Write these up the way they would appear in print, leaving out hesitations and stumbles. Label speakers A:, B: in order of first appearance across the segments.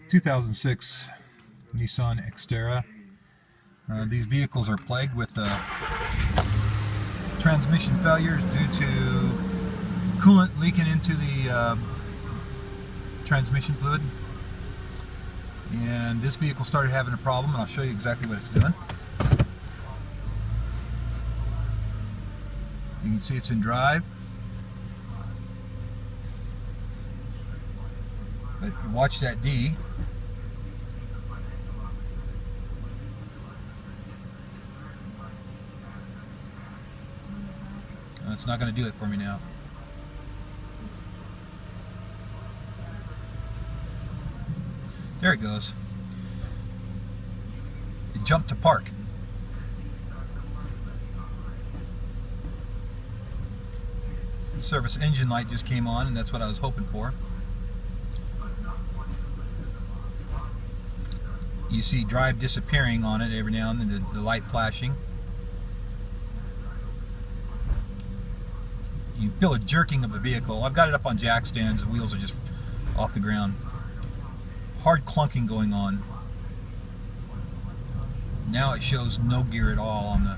A: 2006 Nissan Xterra. These vehicles are plagued with transmission failures due to coolant leaking into the transmission fluid. And this vehicle started having a problem, and I'll show you exactly what it's doing. You can see it's in drive. But watch that D. It's not going to do it for me now. There it goes. It jumped to park. Service engine light just came on, and that's what I was hoping for. You see drive disappearing on it every now and then, the light flashing. You feel a jerking of the vehicle. I've got it up on jack stands, the wheels are just off the ground. Hard clunking going on. Now it shows no gear at all on the...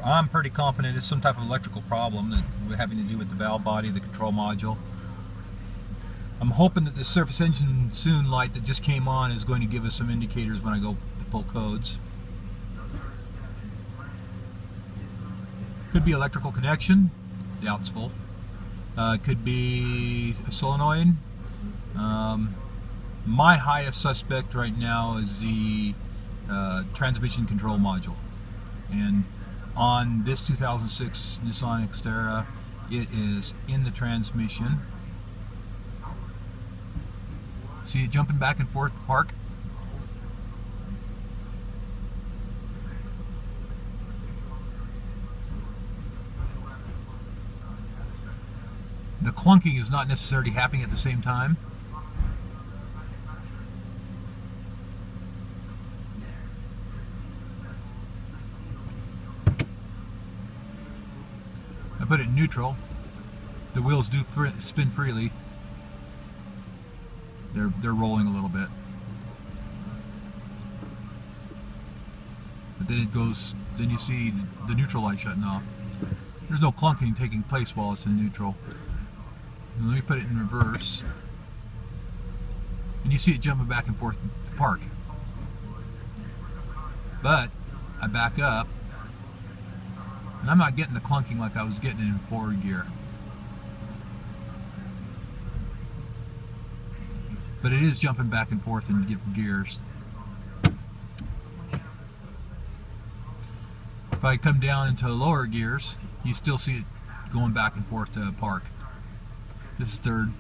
A: I'm pretty confident it's some type of electrical problem that having to do with the valve body, the control module. I'm hoping that the surface engine soon light that just came on is going to give us some indicators when I go to pull codes. Could be electrical connection, doubtful. Could be a solenoid. My highest suspect right now is the transmission control module. And on this 2006 Nissan Xterra, it is in the transmission. See it jumping back and forth to park? The clunking is not necessarily happening at the same time. I put it in neutral. The wheels do spin freely. They're rolling a little bit. But then it goes, then you see the neutral light shutting off. There's no clunking taking place while it's in neutral. And let me put it in reverse. And you see it jumping back and forth to park. But I back up, and I'm not getting the clunking like I was getting in forward gear. But it is jumping back and forth in different gears. If I come down into lower gears, you still see it going back and forth to park. This is third,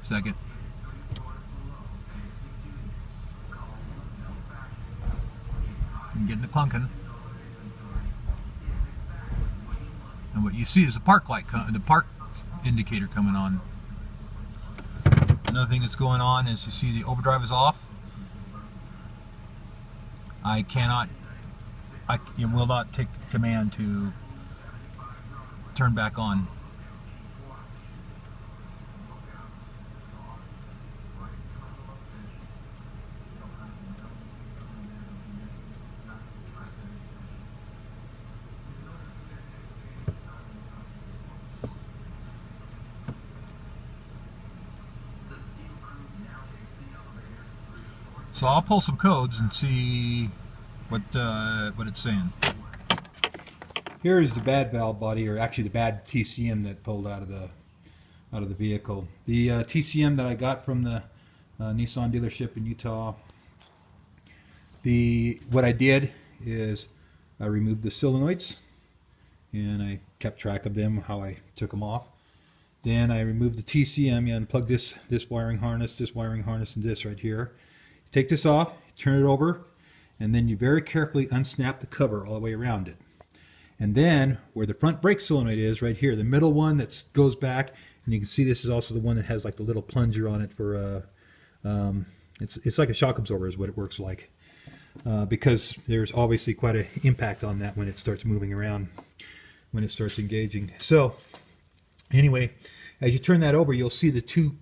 A: second. I'm getting the clunking. And what you see is the park light, the park indicator coming on. Another thing that's going on is you see the overdrive is off. I will not take the command to turn back on. So I'll pull some codes and see what it's saying. Here is the bad valve body, or actually the bad TCM that pulled out of the vehicle. The TCM that I got from the Nissan dealership in Utah. What I did is I removed the solenoids, and I kept track of them, how I took them off. Then I removed the TCM. You unplug this wiring harness, and this right here. Take this off, turn it over, and then you very carefully unsnap the cover all the way around it. And then where the front brake solenoid is, right here, the middle one that goes back, and you can see this is also the one that has like the little plunger on it for, it's like a shock absorber is what it works like. Because there's obviously quite an impact on that when it starts moving around, when it starts engaging. So anyway, as you turn that over, you'll see the two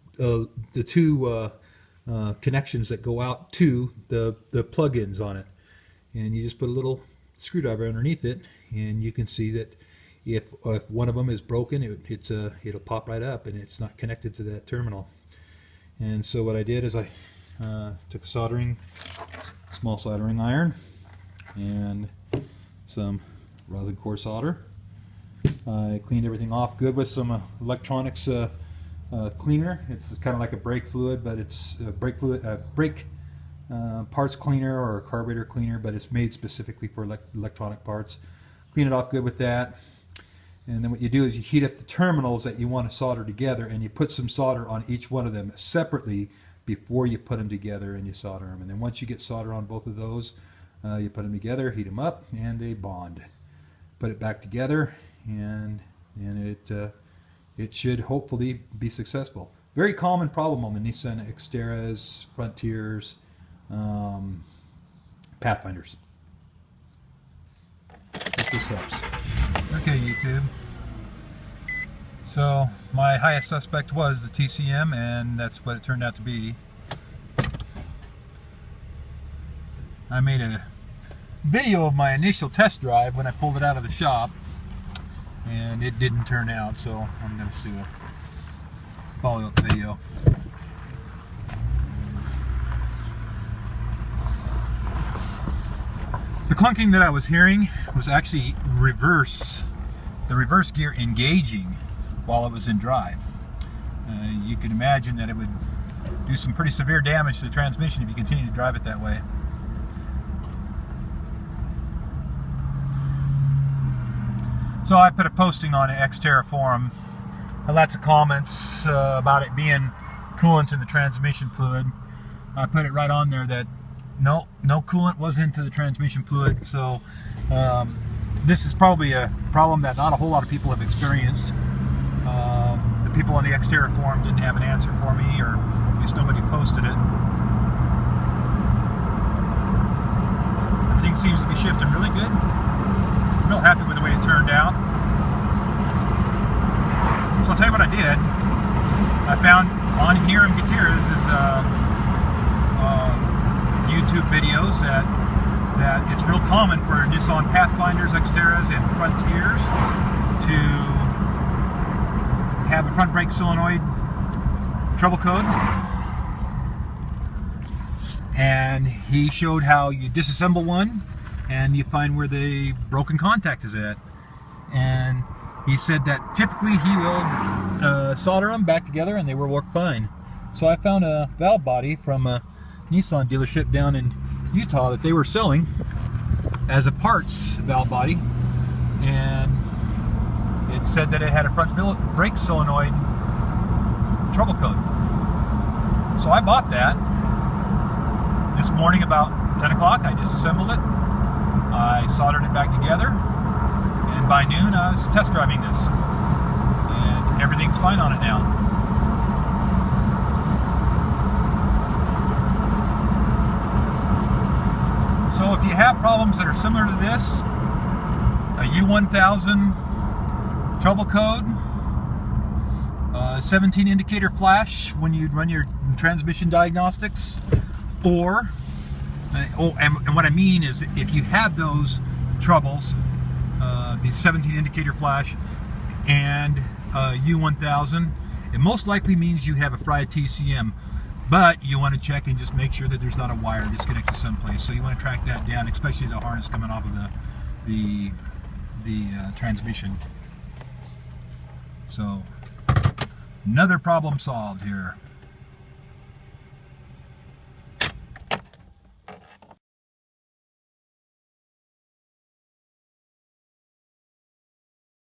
A: connections that go out to the plug-ins on it, and you just put a little screwdriver underneath it, and you can see that if one of them is broken, it'll pop right up, and it's not connected to that terminal. And so what I did is I took a small soldering iron and some rosin core solder. I cleaned everything off good with some electronics cleaner. It's kind of like a brake fluid, but it's a brake parts cleaner or a carburetor cleaner, but it's made specifically for electronic parts. Clean it off good with that. And then what you do is you heat up the terminals that you want to solder together, and you put some solder on each one of them separately before you put them together, and you solder them. And then once you get solder on both of those, you put them together, heat them up, and they bond. Put it back together, and it should hopefully be successful. Very common problem on the Nissan Xterras, Frontiers, Pathfinders. Hope this helps. Okay, YouTube. So my highest suspect was the TCM, and that's what it turned out to be. I made a video of my initial test drive when I pulled it out of the shop, and it didn't turn out, so I'm going to do a follow-up video. The clunking that I was hearing was actually the reverse gear engaging while it was in drive. You can imagine that it would do some pretty severe damage to the transmission if you continue to drive it that way. So I put a posting on the Xterra forum, and lots of comments about it being coolant in the transmission fluid. I put it right on there that no coolant was into the transmission fluid. So this is probably a problem that not a whole lot of people have experienced. The people on the Xterra forum didn't have an answer for me, or at least nobody posted it. Everything seems to be shifting really good. Real happy with the way it turned out. So I'll tell you what I did. I found on here in Gutierrez is YouTube videos that it's real common for Nissan Pathfinders, Xterras, and Frontiers to have a front brake solenoid trouble code. And he showed how you disassemble one and you find where the broken contact is at. And he said that typically he will solder them back together and they will work fine. So I found a valve body from a Nissan dealership down in Utah that they were selling as a parts valve body, and it said that it had a front brake solenoid trouble code. So I bought that this morning about 10 o'clock. I disassembled it, I soldered it back together, and by noon I was test driving this, and everything's fine on it now. So if you have problems that are similar to this, a U1000 trouble code, 17 indicator flash when you run your transmission diagnostics, and what I mean is if you have those troubles, the 17 indicator flash and U1000, it most likely means you have a fried TCM. But you want to check and just make sure that there's not a wire disconnected someplace. So you want to track that down, especially the harness coming off of the transmission. So another problem solved here.